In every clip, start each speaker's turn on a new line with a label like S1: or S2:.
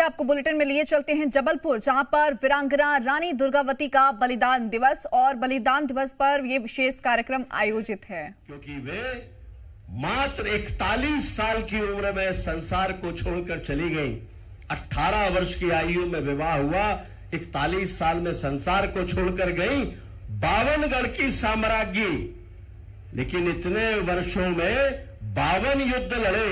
S1: आपको बुलेटिन में लिए चलते हैं जबलपुर, जहां पर वीरांगना रानी दुर्गावती का बलिदान दिवस और बलिदान दिवस पर यह विशेष कार्यक्रम आयोजित है।
S2: क्योंकि वे मात्र 41 साल की उम्र में संसार को छोड़कर चली गई। 18 वर्ष की आयु में विवाह हुआ, 41 साल में संसार को छोड़कर गई। 52 गढ़ की साम्राज्ञी, लेकिन इतने वर्षों में 52 युद्ध लड़े,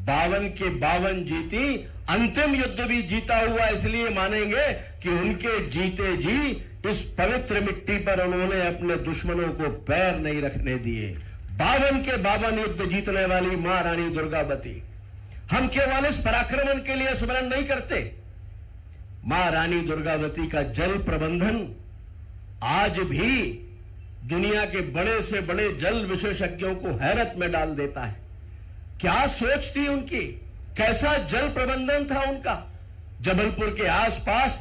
S2: 52 के 52 जीती। अंतिम युद्ध भी जीता हुआ इसलिए मानेंगे कि उनके जीते जी इस पवित्र मिट्टी पर उन्होंने अपने दुश्मनों को पैर नहीं रखने दिए। 52 के 52 युद्ध जीतने वाली मां रानी दुर्गावती। हम केवल इस पराक्रम के लिए स्मरण नहीं करते, मां रानी दुर्गावती का जल प्रबंधन आज भी दुनिया के बड़े से बड़े जल विशेषज्ञों को हैरत में डाल देता है। क्या सोच थी उनकी, कैसा जल प्रबंधन था उनका। जबलपुर के आसपास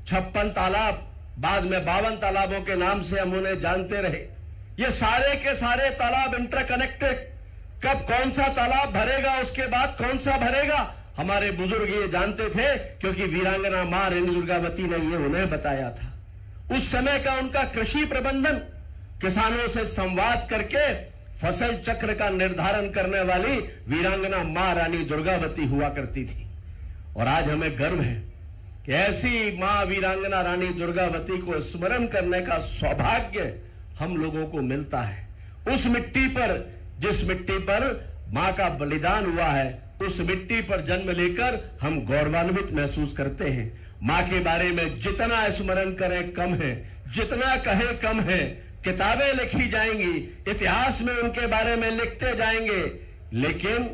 S2: 56 तालाब, बाद में 52 तालाबों के नाम से हम उन्हें जानते रहे। ये सारे के सारे तालाब इंटरकनेक्टेड। कब कौन सा तालाब भरेगा, उसके बाद कौन सा भरेगा, हमारे बुजुर्ग ये जानते थे, क्योंकि वीरांगना मां रानी दुर्गावती ने ये उन्हें बताया था। उस समय का उनका कृषि प्रबंधन, किसानों से संवाद करके फसल चक्र का निर्धारण करने वाली वीरांगना मां रानी दुर्गावती हुआ करती थी। और आज हमें गर्व है कि ऐसी मां वीरांगना रानी दुर्गावती को स्मरण करने का सौभाग्य हम लोगों को मिलता है। उस मिट्टी पर, जिस मिट्टी पर मां का बलिदान हुआ है, उस मिट्टी पर जन्म लेकर हम गौरवान्वित महसूस करते हैं। मां के बारे में जितना स्मरण करें कम है, जितना कहें कम है। किताबें लिखी जाएंगी, इतिहास में उनके बारे में लिखते जाएंगे, लेकिन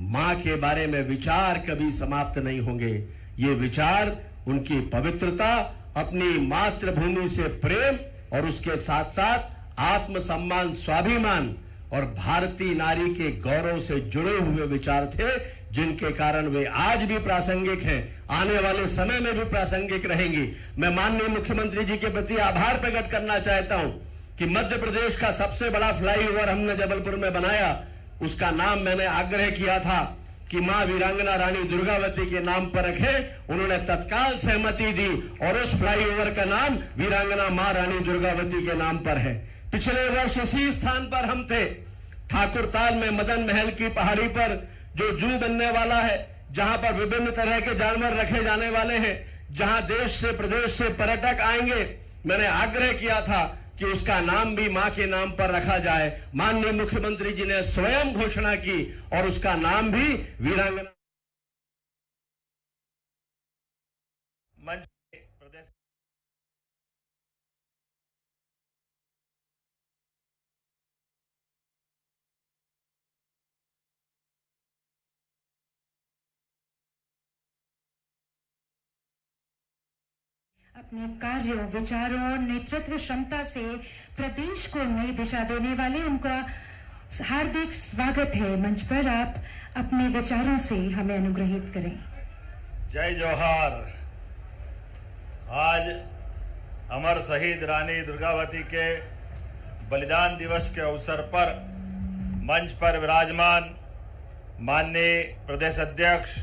S2: मां के बारे में विचार कभी समाप्त नहीं होंगे। ये विचार उनकी पवित्रता, अपनी मातृभूमि से प्रेम और उसके साथ साथ आत्मसम्मान, स्वाभिमान और भारतीय नारी के गौरव से जुड़े हुए विचार थे, जिनके कारण वे आज भी प्रासंगिक हैं, आने वाले समय में भी प्रासंगिक रहेंगी। मैं माननीय मुख्यमंत्री जी के प्रति आभार प्रकट करना चाहता हूं कि मध्य प्रदेश का सबसे बड़ा फ्लाईओवर हमने जबलपुर में बनाया। उसका नाम मैंने आग्रह किया था कि मां वीरांगना रानी दुर्गावती के नाम पर रखें। उन्होंने तत्काल सहमति दी और उस फ्लाईओवर का नाम वीरांगना मां रानी दुर्गावती के नाम पर है। पिछले वर्ष इसी स्थान पर हम थे, ठाकुरताल में मदन महल की पहाड़ी पर जो जू बनने वाला है, जहां पर विभिन्न तरह के जानवर रखे जाने वाले हैं, जहां देश से प्रदेश से पर्यटक आएंगे। मैंने आग्रह किया था कि उसका नाम भी मां के नाम पर रखा जाए। माननीय मुख्यमंत्री जी ने स्वयं घोषणा की और उसका नाम भी वीरांगना।
S3: अपने कार्यों, विचारों और नेतृत्व क्षमता से प्रदेश को नई दिशा देने वाले उनका हार्दिक स्वागत है। मंच पर आप अपने विचारों से हमें अनुग्रहित करें।
S4: जय जोहार। आज अमर शहीद रानी दुर्गावती के बलिदान दिवस के अवसर पर मंच पर विराजमान माननीय प्रदेश अध्यक्ष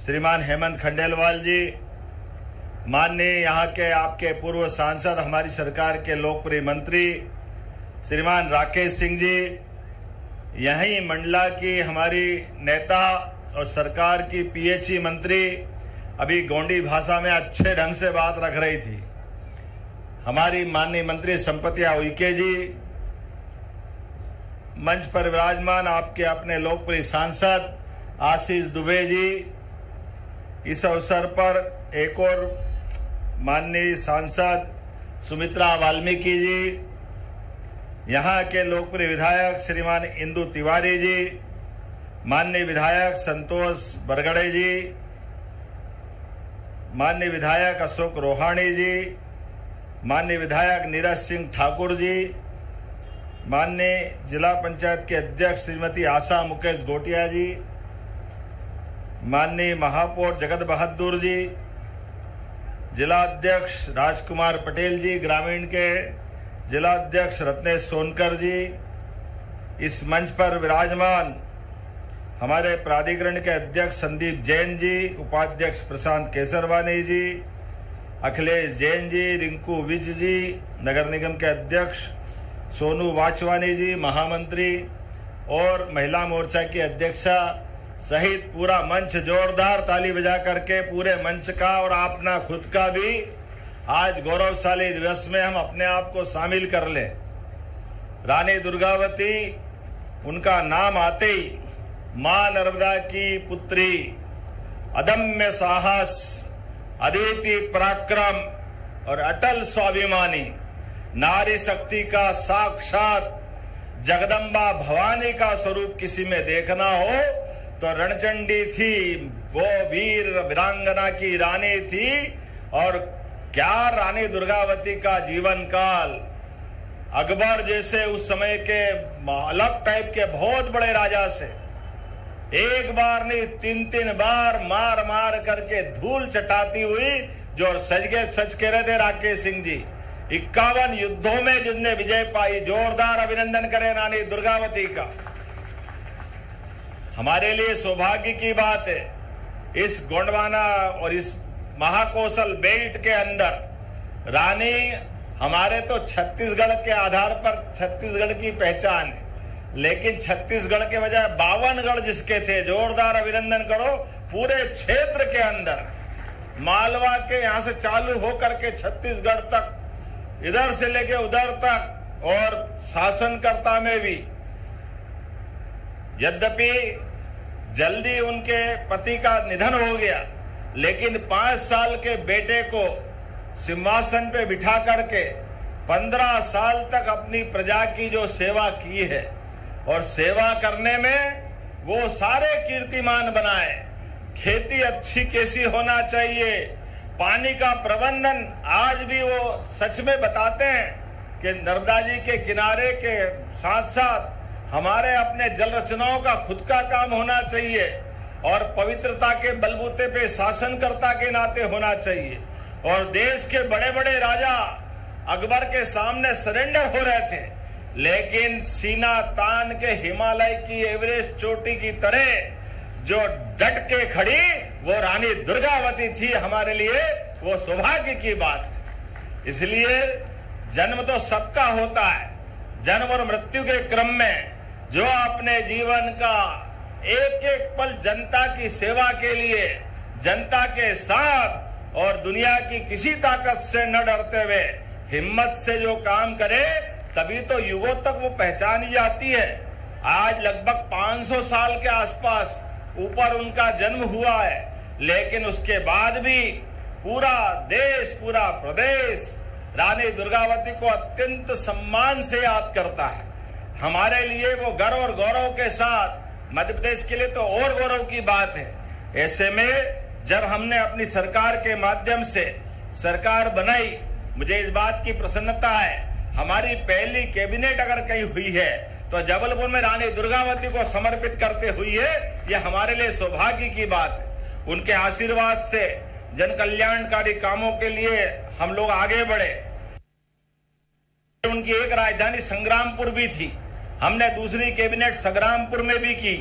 S4: श्रीमान हेमंत खंडेलवाल जी, माननीय यहाँ के आपके पूर्व सांसद, हमारी सरकार के लोकप्रिय मंत्री श्रीमान राकेश सिंह जी, यहीं मंडला की हमारी नेता और सरकार की पीएचई मंत्री अभी गोंडी भाषा में अच्छे ढंग से बात रख रही थी, हमारी माननीय मंत्री संपतिया उइके जी, मंच पर विराजमान आपके अपने लोकप्रिय सांसद आशीष दुबे जी, इस अवसर पर एक और माननीय सांसद सुमित्रा वाल्मीकि जी, यहाँ के लोकप्रिय विधायक श्रीमान इंदु तिवारी जी, माननीय विधायक संतोष बरगड़े जी, माननीय विधायक अशोक रोहाणी जी, माननीय विधायक नीरज सिंह ठाकुर जी, माननीय जिला पंचायत के अध्यक्ष श्रीमती आशा मुकेश गोटिया जी, माननीय महापौर जगत बहादुर जी, जिला अध्यक्ष राजकुमार पटेल जी, ग्रामीण के जिला अध्यक्ष रत्नेश सोनकर जी, इस मंच पर विराजमान हमारे प्राधिकरण के अध्यक्ष संदीप जैन जी, उपाध्यक्ष प्रशांत केसरवानी जी, अखिलेश जैन जी, रिंकू विज जी, नगर निगम के अध्यक्ष सोनू वाचवानी जी, महामंत्री और महिला मोर्चा की अध्यक्षा सहित पूरा मंच जोरदार ताली बजा करके पूरे मंच का और अपना खुद का भी आज गौरवशाली दिवस में हम अपने आप को शामिल कर लें। रानी दुर्गावती, उनका नाम आते ही मां नर्मदा की पुत्री, अदम्य साहस, अद्वितीय पराक्रम और अटल स्वाभिमानी, नारी शक्ति का साक्षात जगदम्बा भवानी का स्वरूप किसी में देखना हो तो रणचंडी थी। वो वीर वीरांगना की रानी थी। और क्या रानी दुर्गावती का जीवन काल, अकबर जैसे उस समय के अलग टाइप के बहुत बड़े राजा से एक बार नहीं 3-3 बार मार मार करके धूल चटाती हुई, जो सच कह रहे थे राकेश सिंह जी, 51 युद्धों में जिसने विजय पाई। जोरदार अभिनंदन करें रानी दुर्गावती का। हमारे लिए सौभाग्य की बात है, इस गोंडवाना और इस महाकौशल बेल्ट के अंदर रानी, हमारे तो छत्तीसगढ़ के आधार पर छत्तीसगढ़ की पहचान है, लेकिन छत्तीसगढ़ के बजाय 52 गढ़ जिसके थे, जोरदार अभिनंदन करो। पूरे क्षेत्र के अंदर मालवा के यहां से चालू होकर के छत्तीसगढ़ तक, इधर से लेके उधर तक, और शासनकर्ता में भी, यद्यपि जल्दी उनके पति का निधन हो गया, लेकिन 5 साल के बेटे को सिंहासन पे बिठा करके 15 साल तक अपनी प्रजा की जो सेवा की है, और सेवा करने में वो सारे कीर्तिमान बनाए। खेती अच्छी कैसी होना चाहिए, पानी का प्रबंधन, आज भी वो सच में बताते हैं कि नर्मदा जी के किनारे के साथ साथ हमारे अपने जल रचनाओं का खुद का काम होना चाहिए, और पवित्रता के बलबूते पे शासनकर्ता के नाते होना चाहिए। और देश के बड़े बड़े राजा अकबर के सामने सरेंडर हो रहे थे, लेकिन सीना तान के हिमालय की एवरेस्ट चोटी की तरह जो डट के खड़ी, वो रानी दुर्गावती थी। हमारे लिए वो सौभाग्य की बात है। इसलिए जन्म तो सबका होता है, जन्म और मृत्यु के क्रम में जो अपने जीवन का एक एक पल जनता की सेवा के लिए, जनता के साथ और दुनिया की किसी ताकत से न डरते हुए हिम्मत से जो काम करे, तभी तो युगों तक वो पहचानी जाती है। आज लगभग 500 साल के आसपास ऊपर उनका जन्म हुआ है, लेकिन उसके बाद भी पूरा देश, पूरा प्रदेश रानी दुर्गावती को अत्यंत सम्मान से याद करता है। हमारे लिए वो गर्व और गौरव के साथ, मध्य प्रदेश के लिए तो और गौरव की बात है। ऐसे में जब हमने अपनी सरकार के माध्यम से सरकार बनाई, मुझे इस बात की प्रसन्नता है, हमारी पहली कैबिनेट अगर कहीं हुई है तो जबलपुर में रानी दुर्गावती को समर्पित करते हुई है। यह हमारे लिए सौभाग्य की बात है। उनके आशीर्वाद से जन कल्याणकारी कामों के लिए हम लोग आगे बढ़े। उनकी एक राजधानी संग्रामपुर भी थी, हमने दूसरी कैबिनेट संग्रामपुर में भी की,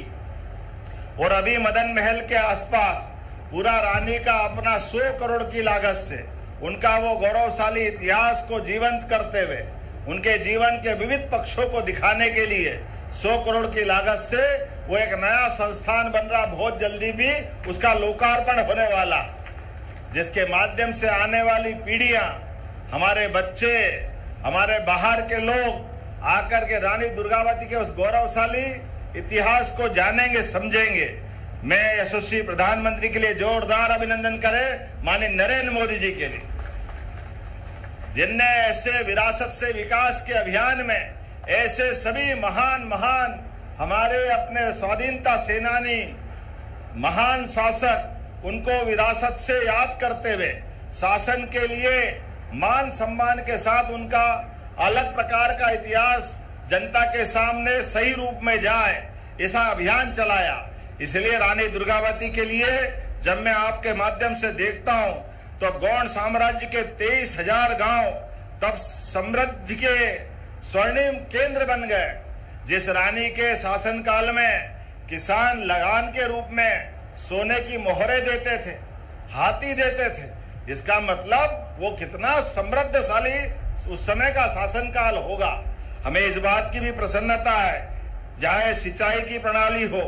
S4: और अभी मदन महल के आसपास पूरा रानी का अपना 100 करोड़ की लागत से उनका वो गौरवशाली इतिहास को जीवंत करते हुए, उनके जीवन के विविध पक्षों को दिखाने के लिए 100 करोड़ की लागत से वो एक नया संस्थान बन रहा, बहुत जल्दी भी उसका लोकार्पण होने वाला, जिसके माध्यम से आने वाली पीढ़ियां, हमारे बच्चे, हमारे बाहर के लोग आकर के रानी दुर्गावती के उस गौरवशाली इतिहास को जानेंगे, समझेंगे। मैं यशस्वी प्रधानमंत्री के लिए जोरदार अभिनंदन करें माननीय नरेंद्र मोदी जी के लिए, जिनने ऐसे विरासत से विकास के अभियान में ऐसे सभी महान हमारे अपने स्वाधीनता सेनानी, महान शासक, उनको विरासत से याद करते हुए शासन के लिए मान सम्मान के साथ उनका अलग प्रकार का इतिहास जनता के सामने सही रूप में जाए, ऐसा अभियान चलाया। इसलिए रानी दुर्गावती के लिए जब मैं आपके माध्यम से देखता हूं तो गौड़ साम्राज्य के 23,000 गांव तब समृद्धि के स्वर्णिम केंद्र बन गए। जिस रानी के शासन काल में किसान लगान के रूप में सोने की मोहरें देते थे, हाथी देते थे। इसका मतलब वो कितना समृद्धशाली उस समय का शासनकाल होगा। हमें इस बात की भी प्रसन्नता है, चाहे सिंचाई की प्रणाली हो,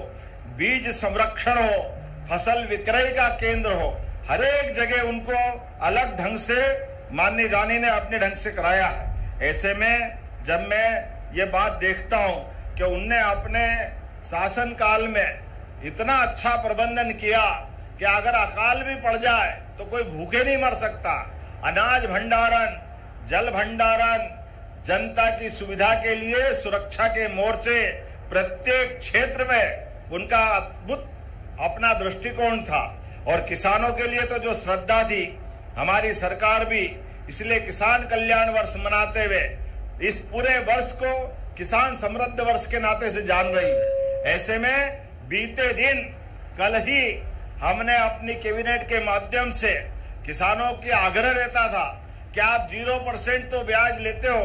S4: बीज संरक्षण हो, फसल विक्रय का केंद्र हो, हर एक जगह उनको अलग ढंग से माननीय रानी ने अपने ढंग से कराया है। ऐसे में जब मैं ये बात देखता हूं कि उनने अपने शासन काल में इतना अच्छा प्रबंधन किया कि अगर अकाल भी पड़ जाए तो कोई भूखे नहीं मर सकता। अनाज भंडारण, जल भंडारण, जनता की सुविधा के लिए सुरक्षा के मोर्चे, प्रत्येक क्षेत्र में उनका अद्भुत अपना दृष्टिकोण था। और किसानों के लिए तो जो श्रद्धा थी, हमारी सरकार भी इसलिए किसान कल्याण वर्ष मनाते हुए इस पूरे वर्ष को किसान समृद्ध वर्ष के नाते से जान रही है। ऐसे में बीते दिन कल ही हमने अपनी कैबिनेट के माध्यम से किसानों की आग्रह रहता था कि आप 0% तो ब्याज लेते हो,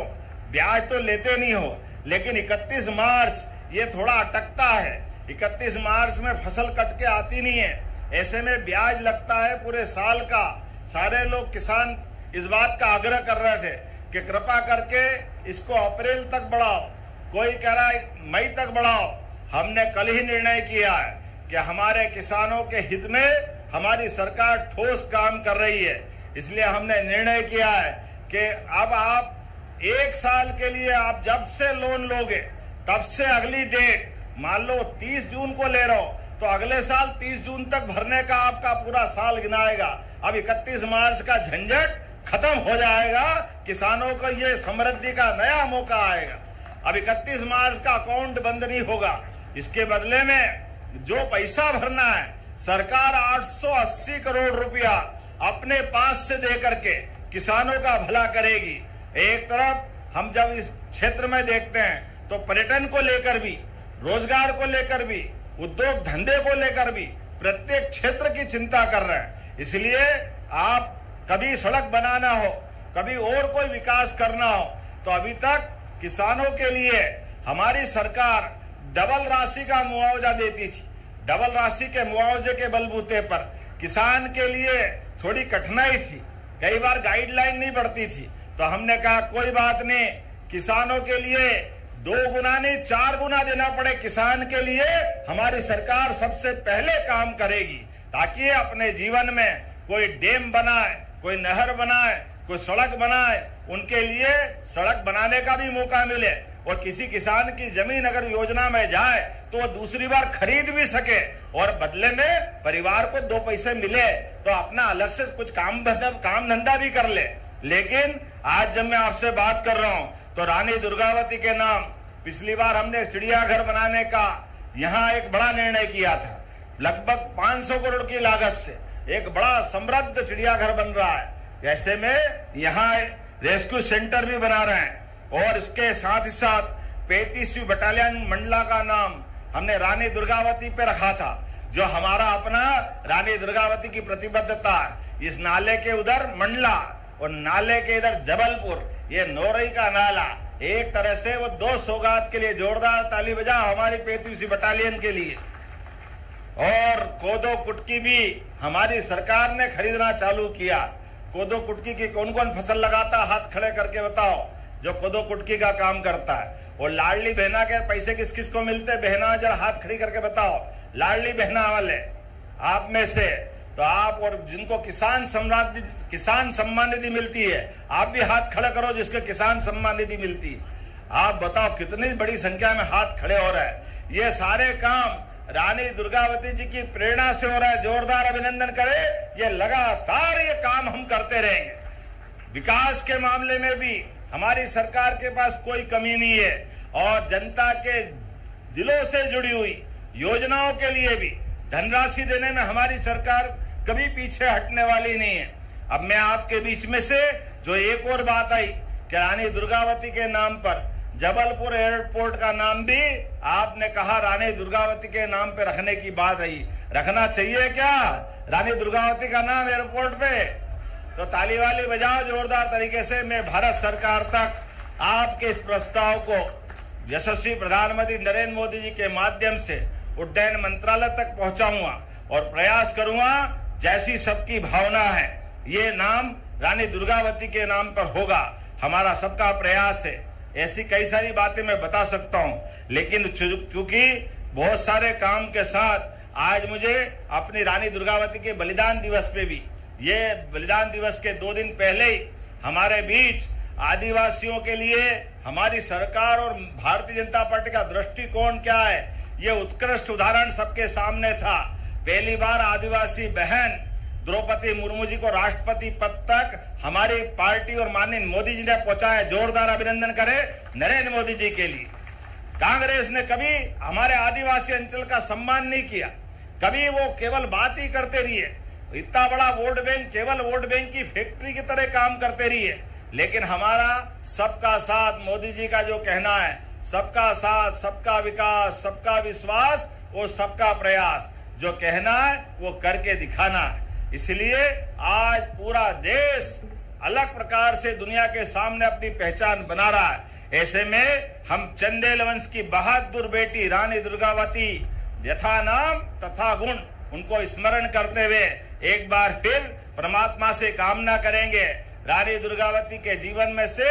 S4: ब्याज तो लेते नहीं हो, लेकिन 31 मार्च ये थोड़ा अटकता है। 31 मार्च में फसल कट के आती नहीं है, ऐसे में ब्याज लगता है पूरे साल का। सारे लोग किसान इस बात का आग्रह कर रहे थे कि कृपा करके इसको अप्रैल तक बढ़ाओ, कोई कह रहा है मई तक बढ़ाओ। हमने कल ही निर्णय किया है कि हमारे किसानों के हित में हमारी सरकार ठोस काम कर रही है। इसलिए हमने निर्णय किया है कि अब आप 1 साल के लिए आप जब से लोन लोगे तब से अगली डेट, मान लो 30 जून को ले रहे हो तो अगले साल 30 जून तक भरने का आपका पूरा साल गिनाएगा। अब 31 मार्च का झंझट खत्म हो जाएगा, किसानों को ये समृद्धि का नया मौका आएगा। अब 31 मार्च का अकाउंट बंद नहीं होगा। इसके बदले में जो पैसा भरना है, सरकार 880 करोड़ रुपया अपने पास से दे करके किसानों का भला करेगी। एक तरफ हम जब इस क्षेत्र में देखते हैं तो पर्यटन को लेकर भी, रोजगार को लेकर भी, उद्योग धंधे को लेकर भी प्रत्येक क्षेत्र की चिंता कर रहे हैं। इसलिए आप कभी सड़क बनाना हो, कभी और कोई विकास करना हो, तो अभी तक किसानों के लिए हमारी सरकार डबल राशि का मुआवजा देती थी। डबल राशि के मुआवजे के बलबूते पर किसान के लिए थोड़ी कठिनाई थी, कई बार गाइडलाइन नहीं बढ़ती थी, तो हमने कहा कोई बात नहीं, किसानों के लिए 2 गुना नहीं 4 गुना देना पड़े किसान के लिए, हमारी सरकार सबसे पहले काम करेगी ताकि अपने जीवन में कोई डैम बनाए, कोई नहर बनाए, कोई सड़क बनाए, उनके लिए सड़क बनाने का भी मौका मिले। और किसी किसान की जमीन अगर योजना में जाए तो वो दूसरी बार खरीद भी सके और बदले में परिवार को 2 पैसे मिले तो अपना अलग से कुछ काम धंधा भी कर ले। लेकिन आज जब मैं आपसे बात कर रहा हूं तो रानी दुर्गावती के नाम पिछली बार हमने चिड़ियाघर बनाने का यहाँ एक बड़ा निर्णय किया था। लगभग 500 करोड़ की लागत से एक बड़ा समृद्ध चिड़ियाघर बन रहा है। ऐसे में यहाँ रेस्क्यू सेंटर भी बना रहे हैं और इसके साथ ही साथ 35वीं बटालियन मंडला का नाम हमने रानी दुर्गावती पे रखा था, जो हमारा अपना रानी दुर्गावती की प्रतिबद्धता है। इस नाले के उधर मंडला और नाले के इधर जबलपुर, ये नौरई का नाला, एक तरह से वो 2 सौगात के लिए जोरदार ताली बजाओ हमारी 35वीं बटालियन के लिए। और कोदो कुटकी भी हमारी सरकार ने खरीदना चालू किया। कोदो कुटकी की कौन कौन फसल लगाता, हाथ खड़े करके बताओ जो कोदो कुटकी का काम करता है। और लाडली बहना के पैसे किस किस को मिलते, बहना जरा हाथ खड़ी करके बताओ। लाडली बहना वाले आप में से तो आप, और जिनको किसान सम्मान निधि मिलती है आप भी हाथ खड़ा करो जिसको किसान सम्मान निधि मिलती है। आप बताओ कितनी बड़ी संख्या में हाथ खड़े हो रहे हैं। ये सारे काम रानी दुर्गावती जी की प्रेरणा से हो रहा है। जोरदार अभिनंदन करें। ये लगातार ये काम हम करते रहेंगे। विकास के मामले में भी हमारी सरकार के पास कोई कमी नहीं है और जनता के दिलों से जुड़ी हुई योजनाओं के लिए भी धनराशि देने में हमारी सरकार कभी पीछे हटने वाली नहीं है। अब मैं आपके बीच में से जो एक और बात आई कि रानी दुर्गावती के नाम पर जबलपुर एयरपोर्ट का नाम भी आपने कहा रानी दुर्गावती के नाम पे रखने की बात आई। रखना चाहिए क्या रानी दुर्गावती का नाम एयरपोर्ट पे? तो ताली वाली बजाओ जोरदार तरीके से। मैं भारत सरकार तक आपके इस प्रस्ताव को यशस्वी प्रधानमंत्री नरेंद्र मोदी जी के माध्यम से उड्डयन मंत्रालय तक पहुंचाऊंगा और प्रयास करूंगा जैसी सबकी भावना है ये नाम रानी दुर्गावती के नाम पर होगा। हमारा सबका प्रयास है। ऐसी कई सारी बातें मैं बता सकता हूं, लेकिन क्योंकि बहुत सारे काम के साथ आज मुझे अपनी रानी दुर्गावती के बलिदान दिवस पे भी, ये बलिदान दिवस के 2 दिन पहले ही हमारे बीच आदिवासियों के लिए हमारी सरकार और भारतीय जनता पार्टी का दृष्टिकोण क्या है, ये उत्कृष्ट उदाहरण सबके सामने था। पहली बार आदिवासी बहन द्रौपदी मुर्मू जी को राष्ट्रपति पद तक हमारी पार्टी और माननीय मोदी जी ने पहुंचाया। जोरदार अभिनंदन करें नरेंद्र मोदी जी के लिए। कांग्रेस ने कभी हमारे आदिवासी अंचल का सम्मान नहीं किया, कभी वो केवल बात ही करते रहिए। इतना बड़ा वोट बैंक केवल वोट बैंक की फैक्ट्री की तरह काम करते रहिए। लेकिन हमारा सबका साथ, मोदी जी का जो कहना है, सबका साथ, सबका विकास, सबका विश्वास और सबका प्रयास, जो कहना है वो करके दिखाना है। इसलिए आज पूरा देश अलग प्रकार से दुनिया के सामने अपनी पहचान बना रहा है। ऐसे में हम चंदेल वंश की बहादुर बेटी रानी दुर्गावती यथा नाम तथा गुण, उनको स्मरण करते हुए एक बार फिर परमात्मा से कामना करेंगे रानी दुर्गावती के जीवन में से,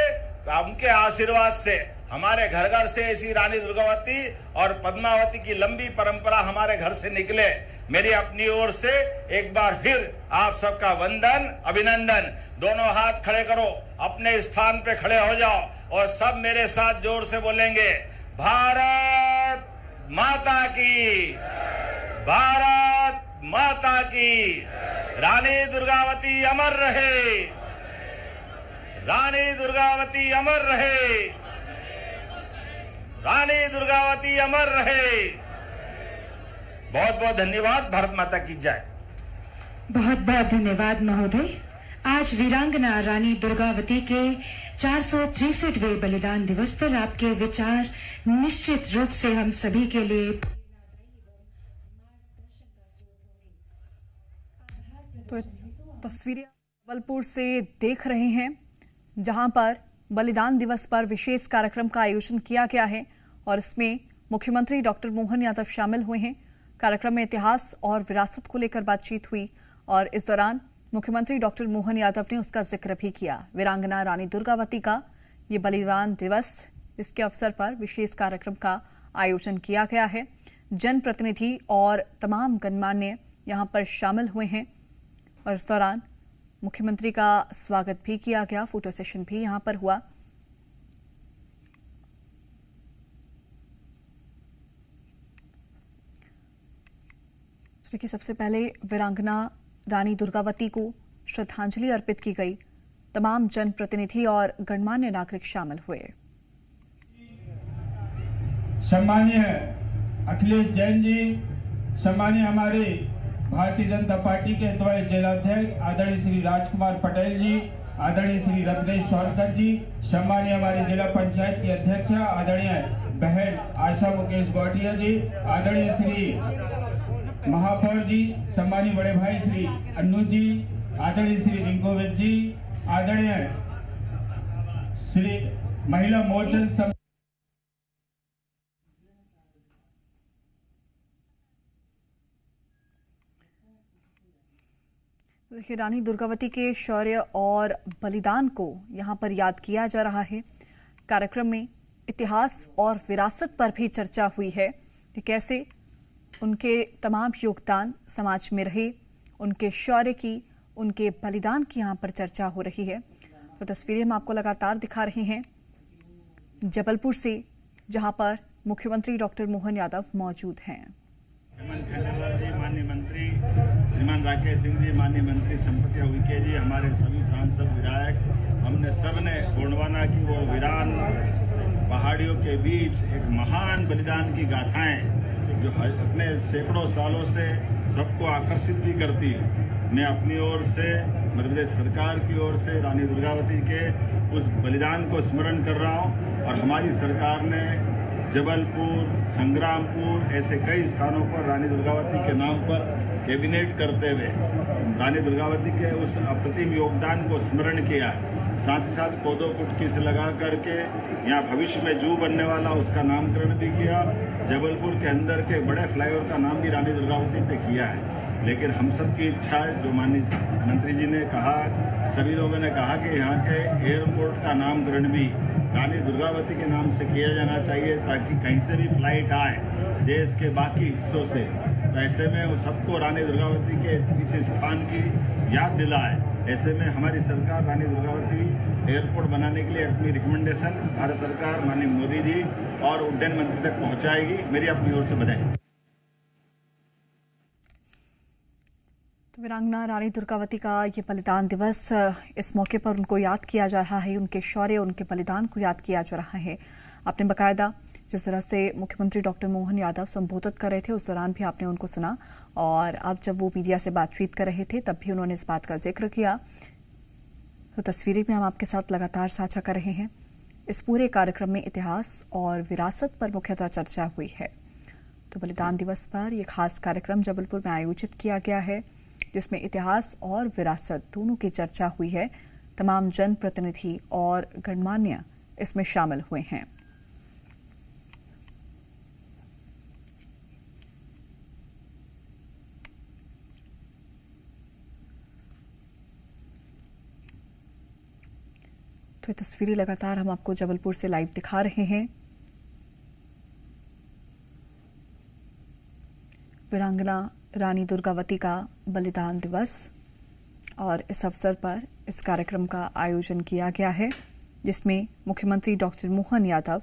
S4: उनके आशीर्वाद से हमारे घर घर से ऐसी रानी दुर्गावती और पद्मावती की लंबी परंपरा हमारे घर से निकले। मेरी अपनी ओर से एक बार फिर आप सबका वंदन, अभिनंदन। दोनों हाथ खड़े करो, अपने स्थान पे खड़े हो जाओ और सब मेरे साथ जोर से बोलेंगे, भारत माता की, भारत माता की। रानी दुर्गावती अमर रहे, रानी दुर्गावती अमर रहे, रानी दुर्गावती अमर रहे। बहुत बहुत धन्यवाद। भारत माता की जय।
S3: बहुत बहुत धन्यवाद महोदय। आज वीरांगना रानी दुर्गावती के 463वें बलिदान दिवस पर आपके विचार निश्चित रूप से हम सभी के लिए
S1: तो तस्वीरें जबलपुर से देख रहे हैं, जहां पर बलिदान दिवस पर विशेष कार्यक्रम का आयोजन किया गया है और इसमें मुख्यमंत्री डॉक्टर मोहन यादव शामिल हुए हैं। कार्यक्रम में इतिहास और विरासत को लेकर बातचीत हुई और इस दौरान मुख्यमंत्री डॉक्टर मोहन यादव ने उसका जिक्र भी किया। वीरांगना रानी दुर्गावती का ये बलिदान दिवस, इसके अवसर पर विशेष कार्यक्रम का आयोजन किया गया है। जनप्रतिनिधि और तमाम गणमान्य यहां पर शामिल हुए हैं और इस दौरान मुख्यमंत्री का स्वागत भी किया गया। फोटो सेशन भी यहां पर हुआ। देखिए, सबसे पहले वीरांगना रानी दुर्गावती को श्रद्धांजलि अर्पित की गई। तमाम जनप्रतिनिधि और गणमान्य नागरिक शामिल हुए।
S5: सम्मानीय अखिलेश जैन जी, सम्मानीय हमारे भारतीय जनता पार्टी के द्वारा जिलाध्यक्ष आदरणीय श्री राजकुमार पटेल जी, आदरणीय श्री रत्नेश सोनकर जी, सम्मानीय हमारे जिला पंचायत की अध्यक्ष आदरणीय बहन आशा मुकेश गौटिया जी, आदरणीय श्री महापौर जी, सम्मानीय बड़े भाई श्री अन्नू जी, आदरणीय श्री रिंकोविच जी, आदरणीय श्री महिला मोर्चा।
S1: देखिए, रानी दुर्गावती के शौर्य और बलिदान को यहाँ पर याद किया जा रहा है। कार्यक्रम में इतिहास और विरासत पर भी चर्चा हुई है कि कैसे उनके तमाम योगदान समाज में रहे, उनके शौर्य की, उनके बलिदान की यहाँ पर चर्चा हो रही है। तो तस्वीरें हम आपको लगातार दिखा रहे हैं जबलपुर से, जहाँ पर मुख्यमंत्री डॉक्टर मोहन यादव मौजूद हैं।
S6: माननीय मंत्री श्रीमान राकेश सिंह जी, माननीय मंत्री संपत्ति उइके जी, हमारे सभी सांसद विधायक, हमने सबने गोंडवाना की वो वीरान पहाड़ियों के बीच एक महान बलिदान की गाथाएं जो अपने सैकड़ों सालों से सबको आकर्षित भी करती है। मैं अपनी ओर से, मध्य प्रदेश सरकार की ओर से रानी दुर्गावती के उस बलिदान को स्मरण कर रहा हूँ और हमारी सरकार ने जबलपुर, संग्रामपुर ऐसे कई स्थानों पर रानी दुर्गावती के नाम पर कैबिनेट करते हुए रानी दुर्गावती के उस अप्रतिम योगदान को स्मरण किया। साथ ही साथ कोदो कुटकी से लगा करके यहाँ भविष्य में जू बनने वाला उसका नामकरण भी किया। जबलपुर के अंदर के बड़े फ्लाईओवर का नाम भी रानी दुर्गावती पे किया है। लेकिन हम सब की इच्छा है, जो माननीय मंत्री जी ने कहा, सभी लोगों ने कहा कि यहाँ के एयरपोर्ट का नामकरण भी रानी दुर्गावती के नाम से किया जाना चाहिए, ताकि कहीं से भी फ्लाइट आए देश के बाकी हिस्सों से, तो ऐसे में वो सबको रानी दुर्गावती के इस स्थान की याद दिलाए। ऐसे में हमारी सरकार रानी दुर्गावती एयरपोर्ट बनाने के लिए अपनी रिकमेंडेशन भारत सरकार माननीय मोदी जी और उड्डयन मंत्री तक पहुंचाएगी। मेरी अपनी ओर से बधाई।
S1: तो वीरांगना रानी दुर्गावती का ये बलिदान दिवस, इस मौके पर उनको याद किया जा रहा है, उनके शौर्य, उनके बलिदान को याद किया जा रहा है। आपने बाकायदा जिस तरह से मुख्यमंत्री डॉक्टर मोहन यादव संबोधित कर रहे थे, उस दौरान भी आपने उनको सुना, और अब जब वो मीडिया से बातचीत कर रहे थे तब भी उन्होंने इस बात का जिक्र किया। तो तस्वीरें भी हम आपके साथ लगातार साझा कर रहे हैं। इस पूरे कार्यक्रम में इतिहास और विरासत पर मुख्यतः चर्चा हुई है। तो बलिदान दिवस पर यह खास कार्यक्रम जबलपुर में आयोजित किया गया है, जिसमें इतिहास और विरासत दोनों की चर्चा हुई है। तमाम जनप्रतिनिधि और गणमान्य इसमें शामिल हुए हैं। तो ये तस्वीरें लगातार हम आपको जबलपुर से लाइव दिखा रहे हैं। वीरांगना रानी दुर्गावती का बलिदान दिवस, और इस अवसर पर इस कार्यक्रम का आयोजन किया गया है, जिसमें मुख्यमंत्री डॉक्टर मोहन यादव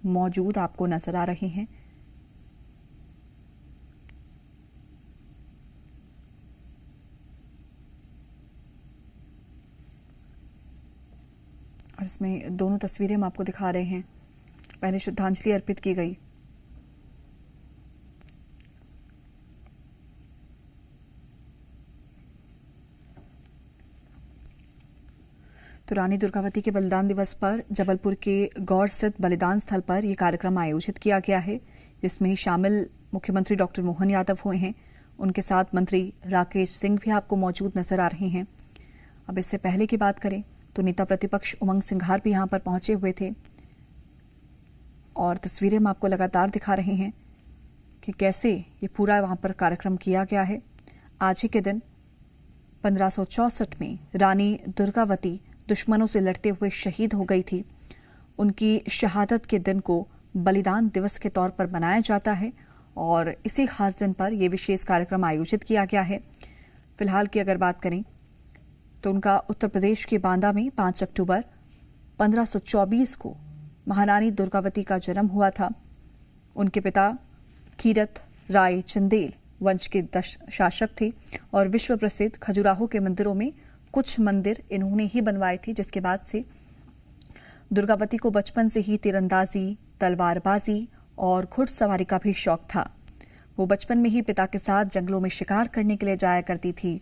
S1: मौजूद आपको नजर आ रहे हैं। और इसमें दोनों तस्वीरें हम आपको दिखा रहे हैं। पहले श्रद्धांजलि अर्पित की गई, तो रानी दुर्गावती के बलिदान दिवस पर जबलपुर के गौर स्थित बलिदान स्थल पर यह कार्यक्रम आयोजित किया गया है, जिसमें शामिल मुख्यमंत्री डॉक्टर मोहन यादव हुए हैं। उनके साथ मंत्री राकेश सिंह भी आपको मौजूद नजर आ रहे हैं। अब इससे पहले की बात करें तो नेता प्रतिपक्ष उमंग सिंघार भी यहां पर पहुंचे हुए थे, और तस्वीरें हम आपको लगातार दिखा रहे हैं कि कैसे ये पूरा वहां पर कार्यक्रम किया गया है। आज ही के दिन 1564 में रानी दुर्गावती दुश्मनों से लड़ते हुए शहीद हो गई थी। उनकी शहादत के दिन को बलिदान दिवस के तौर पर मनाया जाता है, और इसी खास दिन पर यह विशेष कार्यक्रम आयोजित किया गया है। फिलहाल की अगर बात करें तो उनका उत्तर प्रदेश के बांदा में 5 अक्टूबर 1524 को महारानी दुर्गावती का जन्म हुआ था। उनके पिता कीरत राय चंदेल वंश के शासक थे, और विश्व प्रसिद्ध खजुराहो के मंदिरों में कुछ मंदिर इन्होंने ही बनवाए थे, जिसके बाद से दुर्गावती को बचपन से ही तीरंदाजी, तलवारबाजी और घुड़सवारी का भी शौक था। वो बचपन में ही पिता के साथ जंगलों में शिकार करने के लिए जाया करती थी।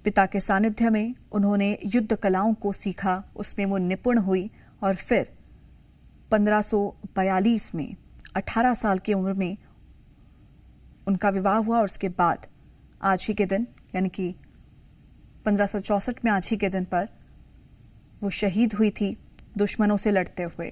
S1: पिता के सानिध्य में उन्होंने युद्ध कलाओं को सीखा, उसमें वो निपुण हुई, और फिर 1542 में 18 साल की उम्र में उनका विवाह हुआ, और उसके बाद आज ही के दिन यानी कि 1564 में आज ही के दिन पर वो शहीद हुई थी दुश्मनों से लड़ते हुए।